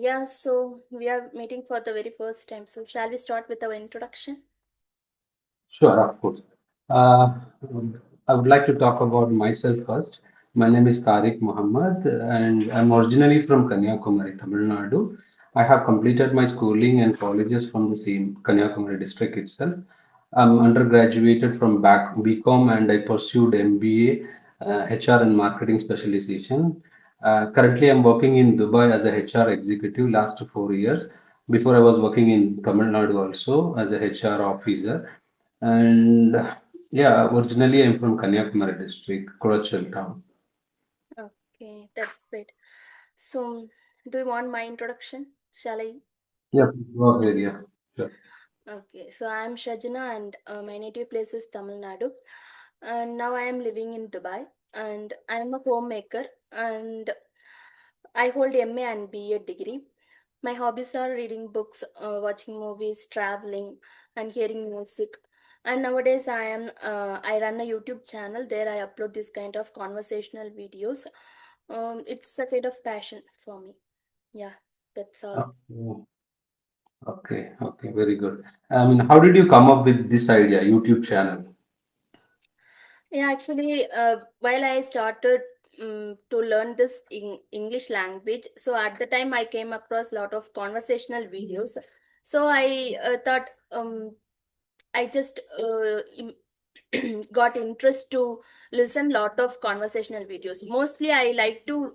Yeah, so we are meeting for the very first time. So shall we start with our introduction? Sure, of course. Uh, I would like to talk about myself first. My name is Tariq Muhammad, and I'm originally from Kanyakumari, Tamil Nadu. I have completed my schooling and colleges from the same Kanyakumari district itself. I'm undergraduated from BCom and I pursued MBA, HR and marketing specialization. Currently, I'm working in Dubai as a HR executive last 4 years. Before I was working in Tamil Nadu also as a HR officer. And yeah, originally I'm from Kanyakumari district, Kurachal town. Okay, that's great. So, do you want my introduction? Shall I? Yeah, go Yeah. ahead, yeah. Sure. Okay, so I'm Shajana and my native place is Tamil Nadu. And now I am living in Dubai and I am a homemaker and I hold MA and BA degree. My hobbies are reading books, watching movies, traveling, and hearing music. And nowadays, I run a YouTube channel. There, I upload this kind of conversational videos. It's a kind of passion for me. Yeah, that's all. Okay, okay, very good. I mean, how did you come up with this idea, YouTube channel? Yeah, actually, while I started to learn this English language, so at the time I came across a lot of conversational videos. So I thought I just got interest to listen lot of conversational videos. Mostly, I like to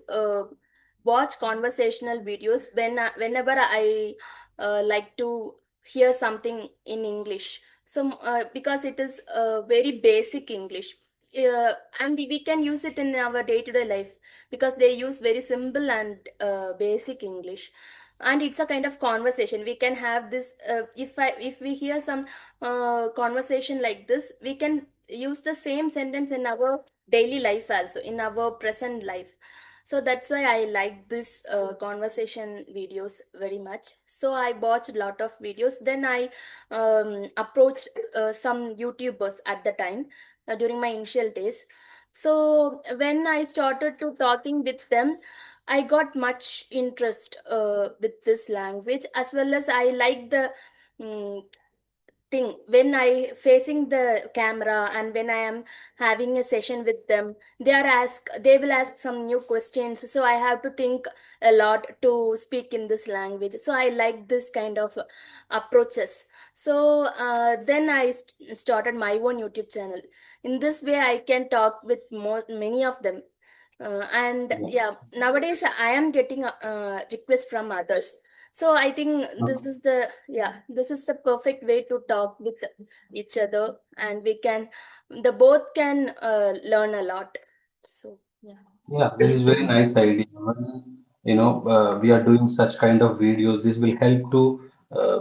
watch conversational videos whenever I like to hear something in English. So, because it is very basic English, and we can use it in our day-to-day life because they use very simple and basic English, and it's a kind of conversation we can have this. If we hear some conversation like this, we can use the same sentence in our daily life also in our present life. So that's why I like this conversation videos very much. So I watched a lot of videos. Then I approached some YouTubers at the time during my initial days. So when I started to talking with them, I got much interest with this language, as well as I like the mm, thing when I facing the camera and when I am having a session with them. They will ask some new questions, so I have to think a lot to speak in this language. So I like this kind of approaches. So then I started my own YouTube channel. In this way I can talk with many of them. And Yeah. yeah, nowadays I am getting requests from others. So I think Okay. this is the perfect way to talk with each other, and we can the both can learn a lot. So yeah. Yeah, this is very nice idea. When, we are doing such kind of videos, this will help to, uh,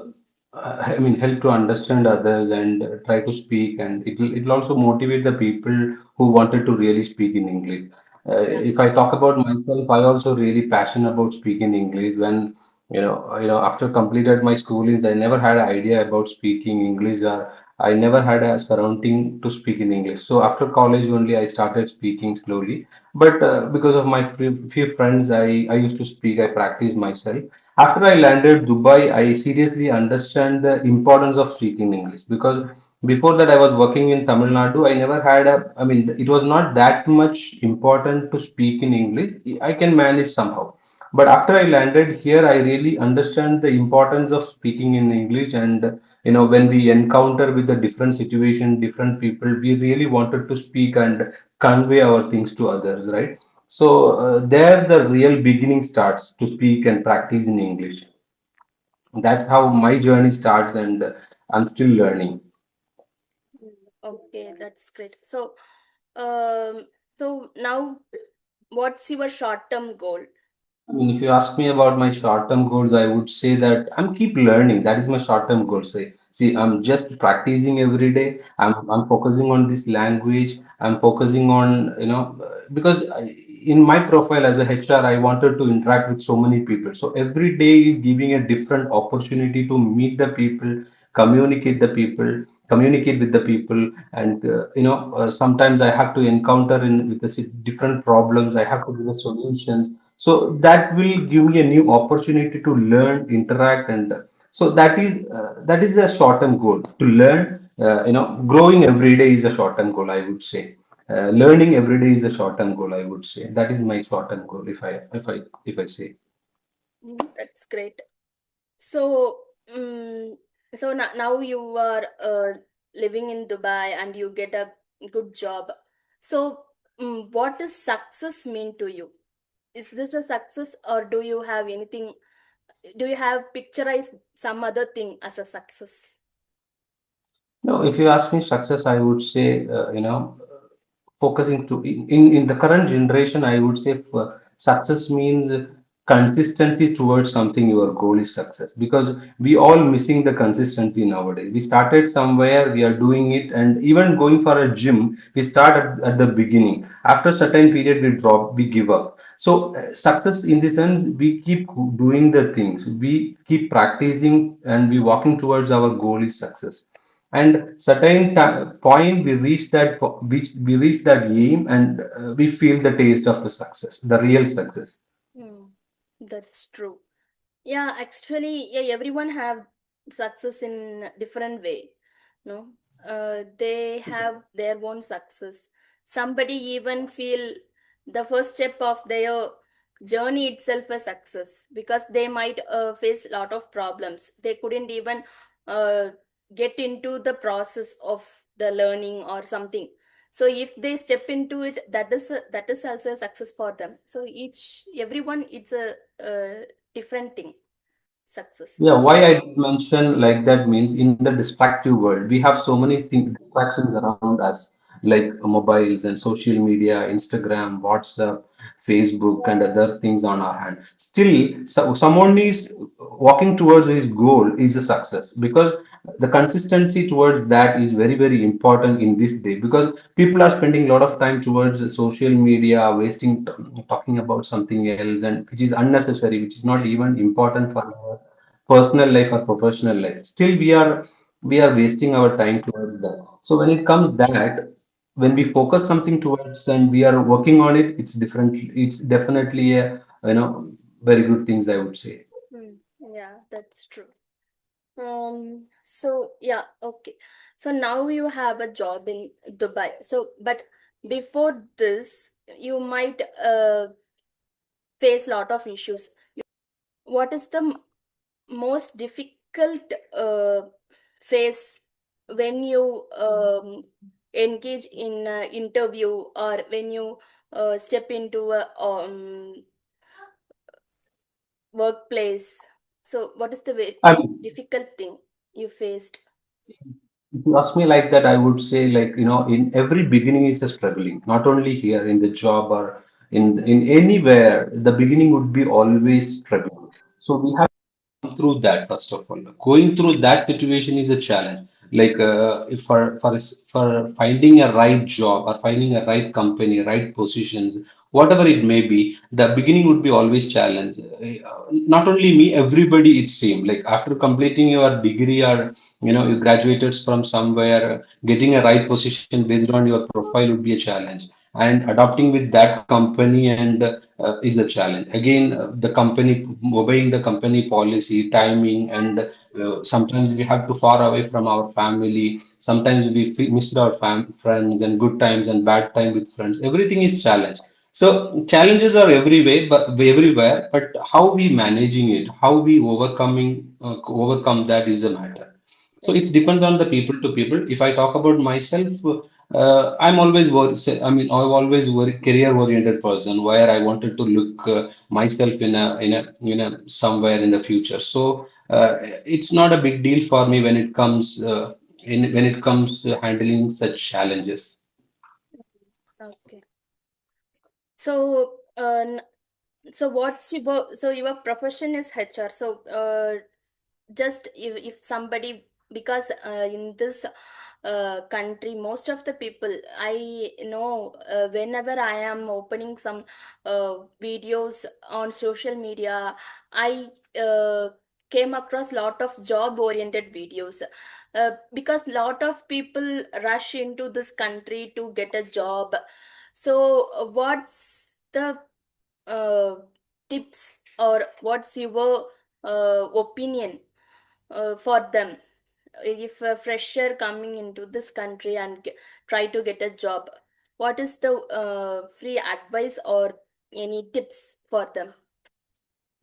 I mean, help to understand others and try to speak, and it will also motivate the people who wanted to really speak in English. Yeah. If I talk about myself, I also really passionate about speaking English. When after completed my schoolings, I never had an idea about speaking English, or I never had a surrounding to speak in English. So after college only, I started speaking slowly, but because of my few friends, I used to speak, I practice myself. After I landed Dubai, I seriously understand the importance of speaking English, because before that I was working in Tamil Nadu. I never had I mean, it was not that much important to speak in English. I can manage somehow. But after I landed here, I really understand the importance of speaking in English. And when we encounter with the different situation, different people, we really wanted to speak and convey our things to others, right? So there the real beginning starts to speak and practice in English. That's how my journey starts, and I'm still learning. Okay, that's great. So um so now what's your short term goal? I mean, if you ask me about my short-term goals, I would say that I'm keep learning. That is my short-term goal. Say, see, I'm just practicing every day. I'm focusing on this language. I'm focusing on because in my profile as a HR, I wanted to interact with so many people. So every day is giving a different opportunity to meet the people, communicate with the people, and sometimes I have to encounter in with the different problems. I have to give the solutions. So that will give me a new opportunity to learn, interact, and so that is the short term goal to learn. Growing every day is a short term goal, I would say. Learning every day is a short term goal, I would say. That is my short term goal, if I say. That's great. So, so now you are living in Dubai and you get a good job. So, what does success mean to you? Is this a success, or do you have anything? Do you have picturized some other thing as a success? No, if you ask me success, I would say, focusing to in the current generation, I would say success means consistency towards something. Your goal is success because we all missing the consistency nowadays. We started somewhere, we are doing it, and even going for a gym, we start at the beginning. After a certain period, we drop, we give up. So success in the sense we keep doing the things, we keep practicing, and we walking towards our goal is success. And certain point we reach that we reach that aim, and we feel the taste of the success, the real success. Hmm. That's true. Yeah, actually, yeah, everyone have success in different way. No, they have their own success. Somebody even feel the first step of their journey itself a success because they might face a lot of problems. They couldn't even uh, get into the process of the learning or something. So if they step into it, that is also a success for them. So everyone, it's a different thing, success. Yeah, why I mention like that means in the distractive world, we have so many distractions around us, like mobiles and social media, Instagram, WhatsApp, Facebook, and other things on our hand. Still, so someone is walking towards his goal is a success because the consistency towards that is very, very important in this day because people are spending a lot of time towards the social media, wasting talking about something else, and which is unnecessary, which is not even important for personal life or professional life. Still we are wasting our time towards that. So when it comes that, when we focus something towards and we are working on it, it's different. It's definitely a very good things, I would say. Yeah, that's true. So yeah, okay. So now you have a job in Dubai. So, but before this, you might face lot of issues. What is the most difficult phase when you engage in an interview or when you step into a workplace? So, what is the I mean, difficult thing you faced? if you ask me like that, I would say like in every beginning is a struggling. Not only here in the job or in anywhere, the beginning would be always struggling. So we have through that first of all going through that situation is a challenge like if for finding a right job or finding a right company right positions whatever it may be the beginning would be always challenge. Not only me, everybody it's same like after completing your degree or you graduated from somewhere, getting a right position based on your profile would be a challenge, and adopting with that company and is the challenge. Again, the company obeying the company policy, timing, and sometimes we have to far away from our family. Sometimes we missed our friends and good times and bad time with friends. Everything is challenge. So challenges are everywhere, but how we managing it, how we overcome that is a matter. So it depends on the people to people. If I talk about myself, I'm always I mean, I've always career oriented person where I wanted to look myself in a somewhere in the future. So it's not a big deal for me when it comes when it comes to handling such challenges. Okay. So, so what's your so your profession is HR. So, just if somebody, because in this country most of the people I know, whenever I am opening some videos on social media, I came across lot of job oriented videos, because lot of people rush into this country to get a job. So what's the uh, tips, or what's your opinion for them if a fresher coming into this country and try to get a job? What is the free advice or any tips for them?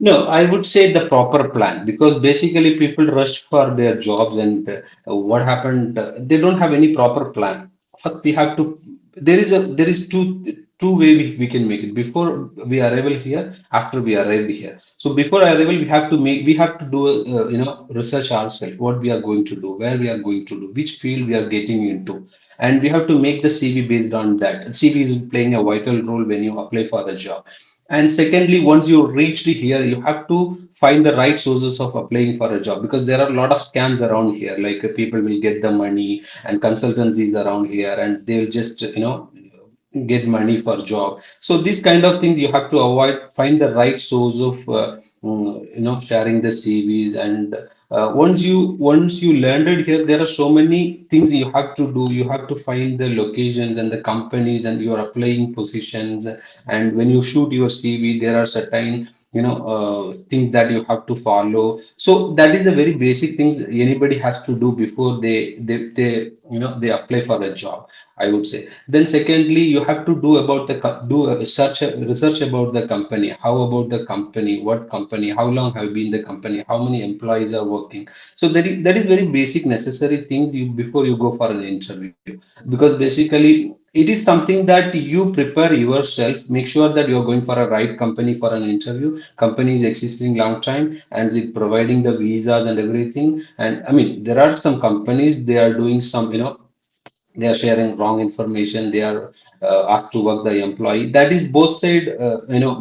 No, I would say the proper plan, because basically people rush for their jobs, and what happened, they don't have any proper plan. First, we have to. There is two way we can make it before we arrival here, after we arrive here. So before arrival, we have to do research ourselves, what we are going to do, where we are going to do, which field we are getting into, and we have to make the CV based on that. CV is playing a vital role when you apply for a job. And secondly, once you reached here, you have to find the right sources of applying for a job, because there are a lot of scams around here. Like people will get the money and consultancies around here, and they'll just get money for job. So these kind of things you have to avoid. Find the right source of sharing the CVs, and once you landed here, there are so many things you have to do. You have to find the locations and the companies and your applying positions. And when you shoot your CV, there are certain things that you have to follow. So that is a very basic things anybody has to do before they apply for a job, I would say. Then secondly, you have to do about do a research about the company. How about the company? What company? How long have been the company? How many employees are working? So that is very basic necessary things you before you go for an interview. Because basically it is something that you prepare yourself. Make sure that you are going for a right company for an interview. Company is existing long time and is providing the visas and everything. And I mean, there are some companies, they are doing some, they are sharing wrong information. They are asked to work the employee. That is both side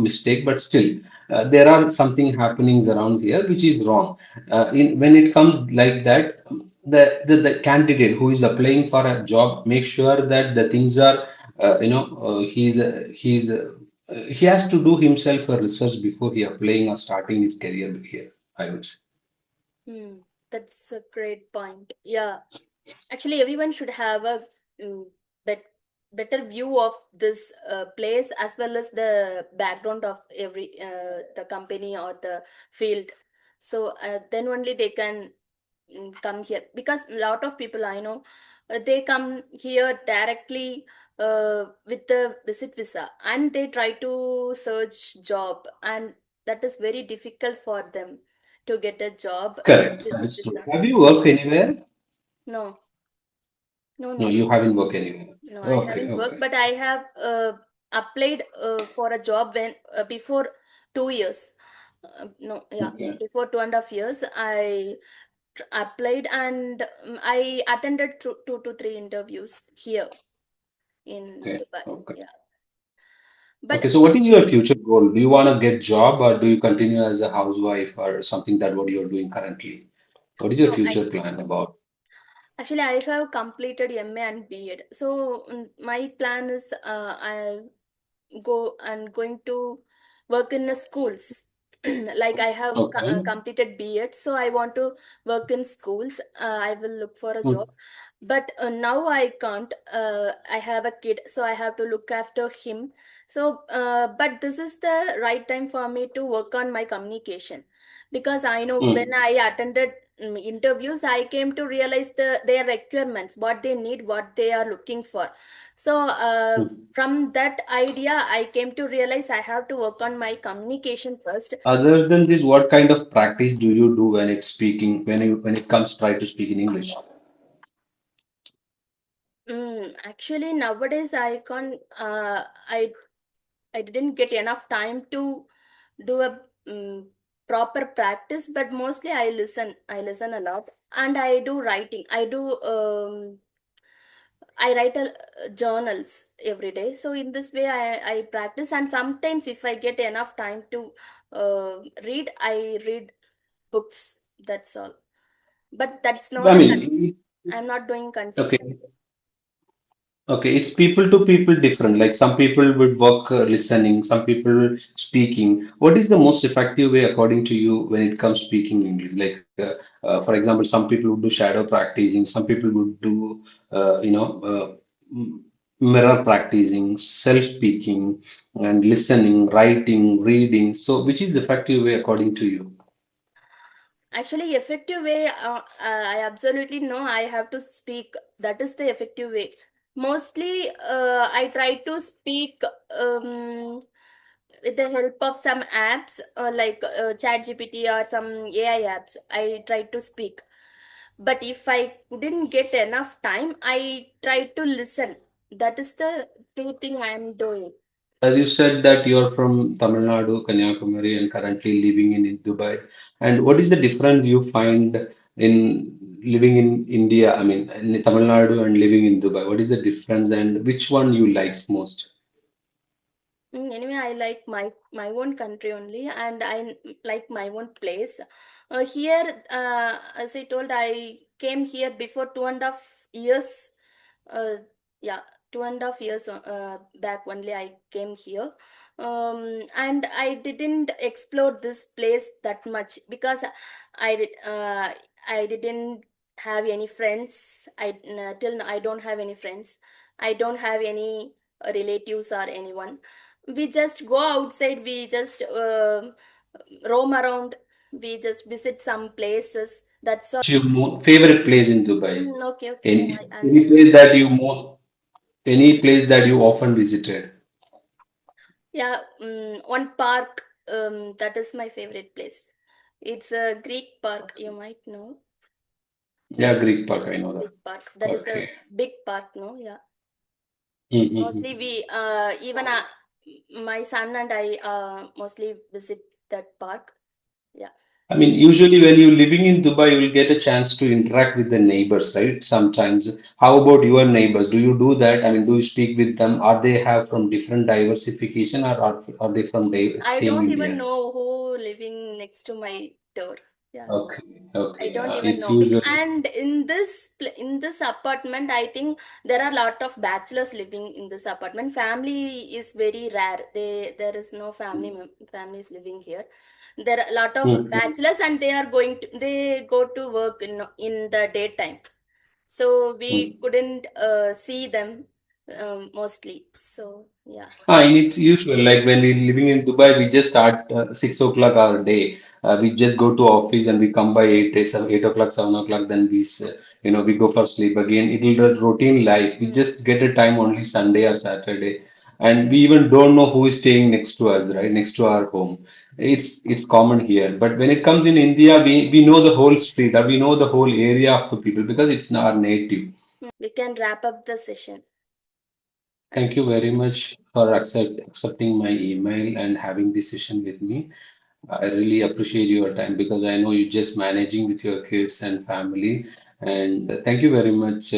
mistake, but still there are something happenings around here which is wrong. When it comes like that, the candidate who is applying for a job, make sure that the things are he has to do himself a research before he applying or starting his career here, I would say. Hmm, that's a great point. Yeah, actually, everyone should have a mm, bet- better view of this place, as well as the background of every the company or the field. So then only they can come here, because a lot of people I know, they come here directly with the visit visa, and they try to search job, and that is very difficult for them to get a job with Correct, visit that's true. visa. Have you worked anywhere? No, no, No, no. you haven't worked anywhere. No, I Okay, haven't worked, okay, but I have applied for a job when before 2 years. No, yeah, okay, before 2.5 years, I applied, and I attended 2 to 3 interviews here in okay, Dubai. okay. Yeah, Okay, but so what is your future goal? Do you want to get job, or do you continue as a housewife or something that what you're doing currently? What is your no, future plan about? actually, I have completed MA and B.Ed. So my plan is going to work in the schools. Like I have Okay. completed B.Ed, so I want to work in schools. I will look for a job, Mm, but now I can't. I have a kid, so I have to look after him. So but this is the right time for me to work on my communication, because I know when mm, I attended interviews, I came to realize their requirements, what they need, what they are looking for. So mm. from that idea, I came to realize I have to work on my communication first. Other than this, what kind of practice do you do when it's speaking, when it comes try to speak in English? Actually, nowadays I can't. I didn't get enough time to do a proper practice, but mostly I listen. I listen a lot, and I do writing. I write journals every day. So in this way, I practice, and sometimes if I get enough time to read, I read books. That's all. But that's I not a mean, I'm not doing okay. consistently. Okay, it's people to people different. Like some people would work listening, some people speaking. What is the most effective way, according to you, when it comes speaking English? Like, for example, some people would do shadow practicing, some people would do, uh, you know, uh, m- mirror practicing, self-speaking, and listening, writing, reading. So, which is the effective way according to you? Actually, effective way, I absolutely know I have to speak. That is the effective way. Mostly, I try to speak with the help of some apps like ChatGPT or some AI apps. I try to speak. But if I couldn't get enough time, I try to listen. That is the two thing I am doing. As you said that you're from Tamil Nadu, Kanyakumari, and currently living in Dubai. And what is the difference you find in living in India, I mean, in Tamil Nadu and living in Dubai? What is the difference and which one you like most? Anyway, I like my own country only, and like my own place. Here, as I told, I came here before 2.5 years. Uh, yeah, 2.5 years back only I came here, and I didn't explore this place that much because I didn't have any friends. Till now I don't have any friends. I don't have any relatives or anyone. We just go outside, we just roam around, we just visit some places, that's all. What's your favorite place in Dubai? Okay, okay, Any, I any understand. place that you any place that you often visited? Yeah, one park, that is my favorite place. It's a Greek park, you might know. Yeah, Greek Park, I know that. Greek park, that is a Okay. big park, no? Yeah, mostly Mm-hmm. we even my son and I mostly visit that park. Yeah, I mean, usually when you're living in Dubai, you will get a chance to interact with the neighbors, right? Sometimes. How about your neighbors? Do you do that? I mean, do you speak with them? Are they have from different diversification or are they from I same don't even India? know who living next to my door. Yeah, Okay, I okay. don't even It's know. usually. And in in this apartment, I think there are a lot of bachelors living in this apartment. Family is very rare. There is no families living here. There are a lot of Mhm. bachelors, and they go to work in the daytime. So we couldn't see them mostly. So yeah. And it's usual. Like when we're living in Dubai, we just start 6 o'clock our day. We just go to office and we come by 8 o'clock, 7 o'clock. Then we go for sleep again. It'll be a routine life. We Mm. just get a time only Sunday or Saturday, and we even don't know who is staying next to us, right, next to our home. It's common here. But when it comes in India, we know the whole street, or we know the whole area of the people because it's our native. We can wrap up the session. Thank you very much for accepting my email and having this session with me. I really appreciate your time because I know you're just managing with your kids and family. And thank you very much,